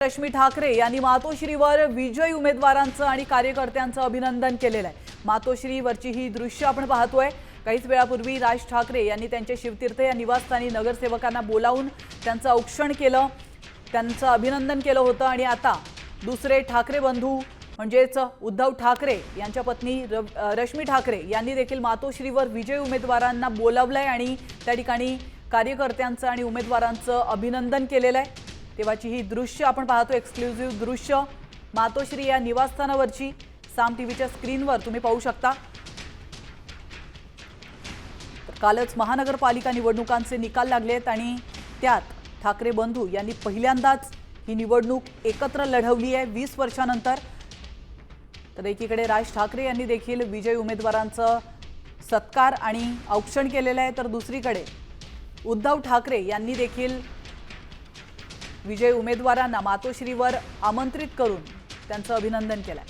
रश्मी ठाकरे यांनी मातोश्रीवर विजयी उमेदवारांचं आणि कार्यकर्त्यांचं अभिनंदन केलेलं आहे। मातोश्रीवरची ही दृश्य आपण पाहतोय। काहीच वेळापूर्वी राज ठाकरे यांनी त्यांच्या शिवतीर्थ या निवासस्थानी नगरसेवकांना बोलावून त्यांचं औक्षण केलं, त्यांचं अभिनंदन केलं होतं। आणि आता दुसरे ठाकरे बंधू म्हणजेच उद्धव ठाकरे यांच्या पत्नी रश्मी ठाकरे यांनी देखील मातोश्रीवर विजयी उमेदवारांना बोलावलंय आणि त्या ठिकाणी कार्यकर्त्यांचं आणि उमेदवारांचं अभिनंदन केलेलं आहे। तेव्हाची ही दृश्य आपण पाहतो, एक्सक्लुझिव्ह दृश्य मातोश्री या निवासस्थानावरची साम टीव्हीच्या स्क्रीनवर तुम्ही पाहू शकता। कालच महानगरपालिका निवडणुकांचे निकाल लागलेत आणि त्यात ठाकरे बंधू यांनी पहिल्यांदाच ही निवडणूक एकत्र लढवली आहे 20 वर्षांनंतर। तर एकीकडे राज ठाकरे यांनी देखील विजयी उमेदवारांचं सत्कार आणि औक्षण केलेलं आहे, तर दुसरीकडे उद्धव ठाकरे यांनी देखील विजयी उमेदवारांना मातोश्रीवर आमंत्रित करून त्यांचं अभिनंदन केलं।